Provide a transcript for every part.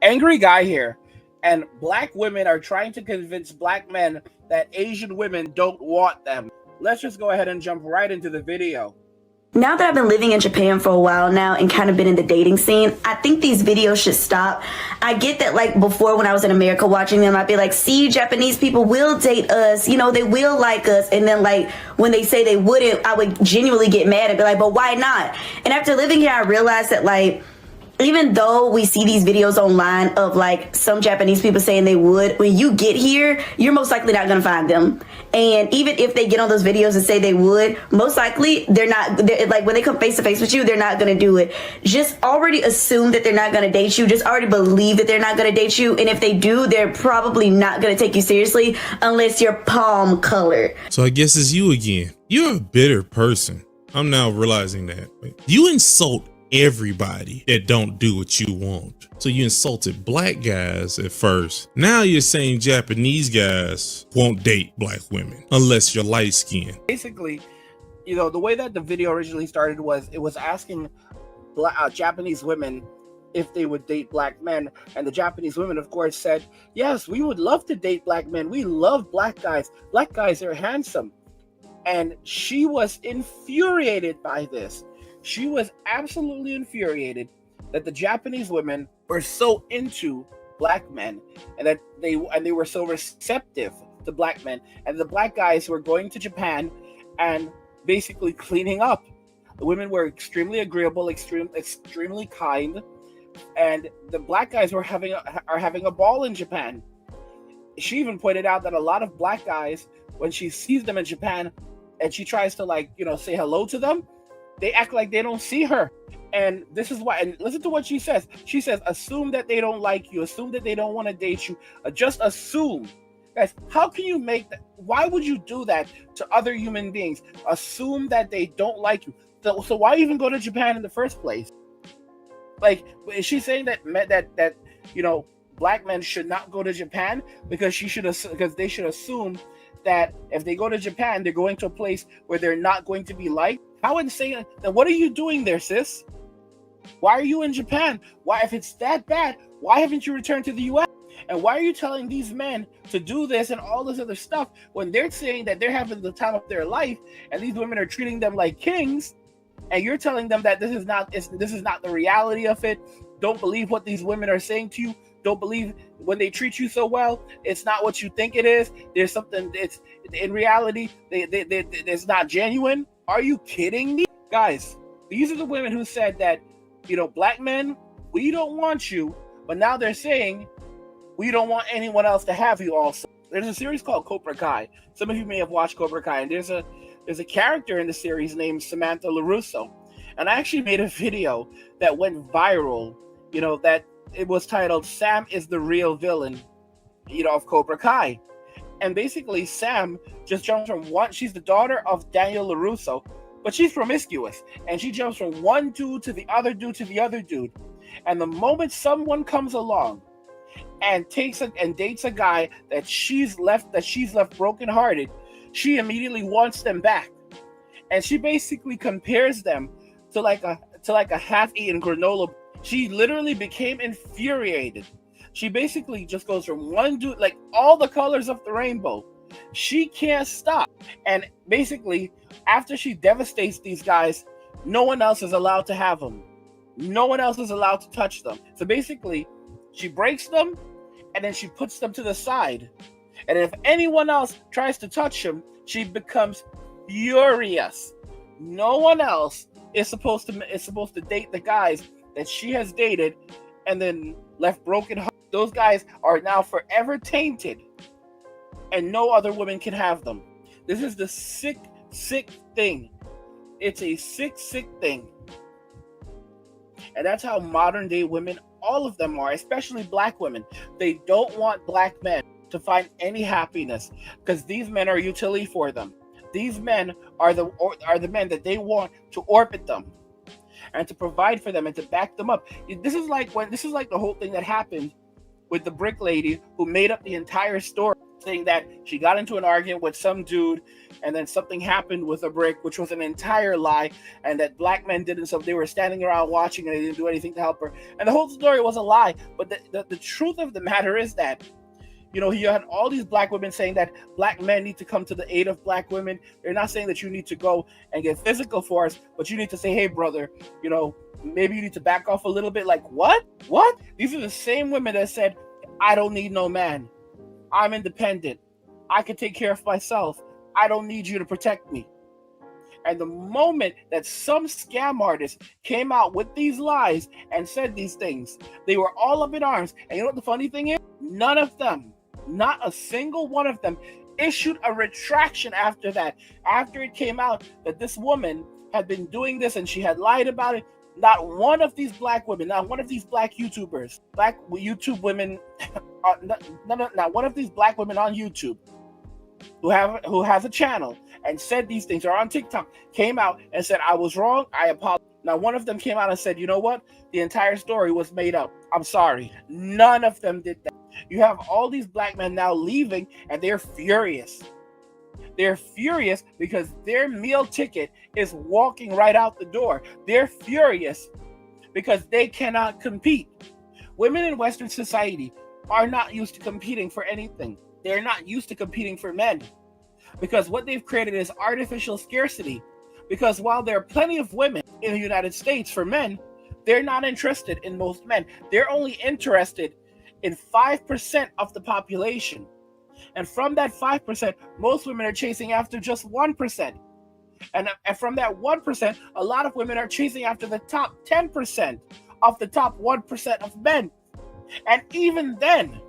angry guy here, and black women are trying to convince black men that Asian women don't want them. Let's just go ahead and jump right into the video. Now that I've been living in Japan for a while now and kind of been in the dating scene, I think these videos should stop. I get that, like, before when I was in America watching them, I'd be like, see, Japanese people will date us, you know, they will like us. And then, like, when they say they wouldn't, I would genuinely get mad and be like, but why not? And after living here, I realized that, like, even though we see these videos online of like some Japanese people saying they would, when you get here, you're most likely not going to find them. And even if they get on those videos and say they would, most likely they're like when they come face to face with you, they're not going to do it. Just already assume that they're not going to date you. Just already believe that they're not going to date you. And if they do, they're probably not going to take you seriously unless you're palm colored. So I guess it's you again. You're a bitter person. I'm now realizing that. You insult everybody that don't do what you want. So you insulted black guys at first. Now you're saying Japanese guys won't date black women unless you're light skinned. Basically, you know, the way that the video originally started was it was asking Japanese women if they would date black men, and the Japanese women, of course, said, yes, we would love to date black men. We love black guys. Black guys are handsome. And she was infuriated by this. She was absolutely infuriated that the Japanese women were so into black men, and that they were so receptive to black men, and the black guys were going to Japan and basically cleaning up. The women were extremely agreeable, extremely kind, and the black guys are having a ball in Japan. She even pointed out that a lot of black guys, when she sees them in Japan and she tries to, like, you know, say hello to them, they act like they don't see her. And this is why, and listen to what she says. She says, assume that they don't like you, assume that they don't want to date you, just assume. Guys, how can you make that? Why would you do that to other human beings? Assume that they don't like you. So why even go to Japan in the first place? Like, is she saying that you know, black men should not go to Japan because they should assume that if they go to Japan, they're going to a place where they're not going to be liked? How insane. Then what are you doing there, sis? Why are you in Japan? Why, if it's that bad, why haven't you returned to the US? And why are you telling these men to do this and all this other stuff when they're saying that they're having the time of their life and these women are treating them like kings, and you're telling them that this is not the reality of it? Don't believe what these women are saying to you. Don't believe when they treat you so well. It's not what you think it is. There's something. It's in reality. It's not genuine. Are you kidding me? Guys, these are the women who said that, you know, black men, we don't want you, but now they're saying we don't want anyone else to have you also. There's a series called Cobra Kai. Some of you may have watched Cobra Kai, and there's a character in the series named Samantha LaRusso. And I actually made a video that went viral, you know, that it was titled Sam is the Real Villain, you know, of Cobra Kai. And basically, Sam just jumps from she's the daughter of Daniel LaRusso, but she's promiscuous. And she jumps from one dude to the other dude to the other dude. And the moment someone comes along and dates a guy that she's left brokenhearted, she immediately wants them back. And she basically compares them to like a half-eaten granola. She literally became infuriated. She basically just goes from one dude, like all the colors of the rainbow. She can't stop. And basically, after she devastates these guys, no one else is allowed to have them. No one else is allowed to touch them. So basically, she breaks them, and then she puts them to the side. And if anyone else tries to touch them, she becomes furious. No one else is supposed to date the guys that she has dated and then left broken hearted. Those guys are now forever tainted, and no other woman can have them. This is the sick thing. It's a sick thing. And that's how modern day women, all of them are, especially black women. They don't want black men to find any happiness because these men are utility for them. These men are the men that they want to orbit them and to provide for them and to back them up. This is like the whole thing that happened with the brick lady who made up the entire story. saying that she got into an argument with some dude, and then something happened with a brick, which was an entire lie, and that black men didn't. So they were standing around watching, and they didn't do anything to help her. And the whole story was a lie. But the truth of the matter is that, you know, you had all these black women saying that black men need to come to the aid of black women. They're not saying that you need to go and get physical for us, but you need to say, hey, brother, you know, maybe you need to back off a little bit. Like, what? What? These are the same women that said, I don't need no man. I'm independent. I can take care of myself. I don't need you to protect me. And the moment that some scam artist came out with these lies and said these things, they were all up in arms. And you know what the funny thing is? None of them, not a single one of them, issued a retraction after that. After it came out that this woman had been doing this and she had lied about it, not one of these black women, not one of these black YouTubers, black YouTube women, not one of these black women on YouTube who has a channel and said these things, or on TikTok, came out and said, I was wrong, I apologize. Now, one of them came out and said, you know what? The entire story was made up. I'm sorry. None of them did that. You have all these black men now leaving, and they're furious. They're furious because their meal ticket is walking right out the door. They're furious because they cannot compete. Women in Western society are not used to competing for anything. They're not used to competing for men, because what they've created is artificial scarcity. Because while there are plenty of women in the United States for men, they're not interested in most men. They're only interested in 5% of the population. And from that 5%, most women are chasing after just 1%. And from that 1%, a lot of women are chasing after the top 10% of the top 1% of men. And even then,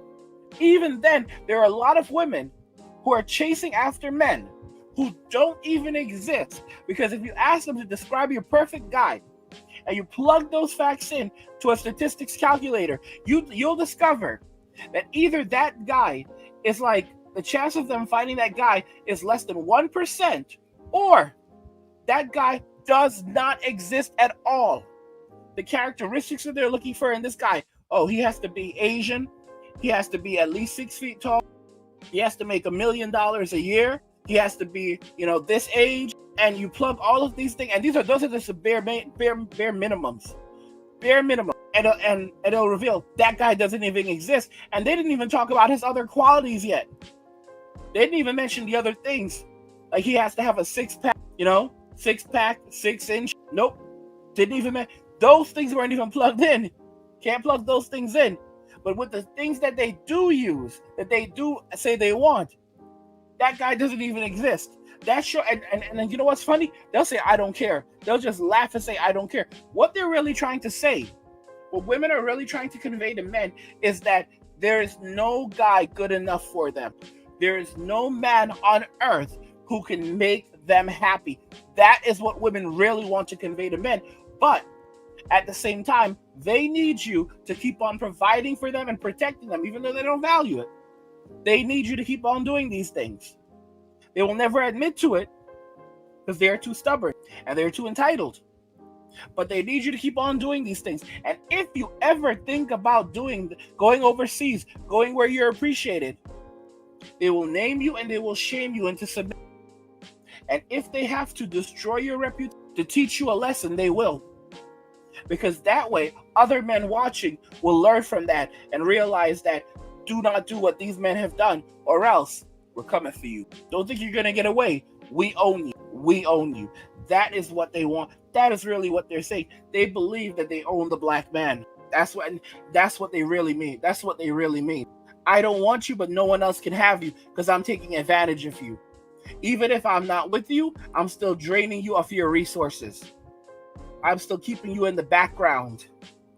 there are a lot of women who are chasing after men who don't even exist. Because if you ask them to describe your perfect guy, and you plug those facts in to a statistics calculator, you'll discover that either that guy is like, the chance of them finding that guy is less than 1%, or that guy does not exist at all. The characteristics that they're looking for in this guy, oh, he has to be Asian, he has to be at least 6 feet tall, he has to make $1 million a year, he has to be, you know, this age, and you plug all of these things, and those are just the bare minimums, and it'll reveal that guy doesn't even exist. And they didn't even talk about his other qualities yet. They didn't even mention the other things, like he has to have a 6-pack, you know, 6-pack, 6-inch. Nope, didn't even those things weren't even plugged in. Can't plug those things in. But with the things that they do use, that they do say they want, that guy doesn't even exist. That's sure. And you know what's funny? They'll say, I don't care. They'll just laugh and say, I don't care. What they're really trying to say, what women are really trying to convey to men, is that there is no guy good enough for them. There is no man on earth who can make them happy. That is what women really want to convey to men. But at the same time, they need you to keep on providing for them and protecting them, even though they don't value it. They need you to keep on doing these things. They will never admit to it because they're too stubborn and they're too entitled. But they need you to keep on doing these things. And if you ever think about going overseas, going where you're appreciated, they will name you and they will shame you into submission. And if they have to destroy your reputation to teach you a lesson, they will. Because that way, other men watching will learn from that and realize that do not do what these men have done, or else we're coming for you. Don't think you're going to get away. We own you. We own you. That is what they want. That is really what they're saying. They believe that they own the black man. That's what they really mean. That's what they really mean. I don't want you, but no one else can have you because I'm taking advantage of you. Even if I'm not with you, I'm still draining you of your resources. I'm still keeping you in the background.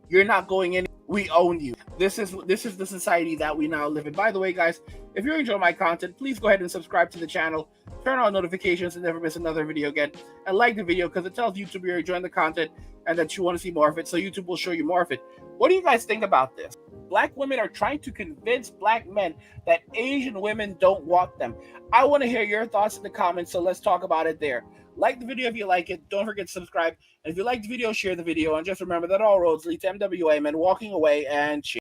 You're not going in. We own you. This is the society that we now live in. By the way, guys, if you're enjoying my content, please go ahead and subscribe to the channel. Turn on notifications and never miss another video again. And like the video because it tells YouTube you're enjoying the content and that you want to see more of it. So YouTube will show you more of it. What do you guys think about this? Black women are trying to convince black men that Asian women don't want them. I want to hear your thoughts in the comments, so let's talk about it there. Like the video if you like it. Don't forget to subscribe. And if you like the video, share the video. And just remember that all roads lead to MWA, men walking away, and cheers.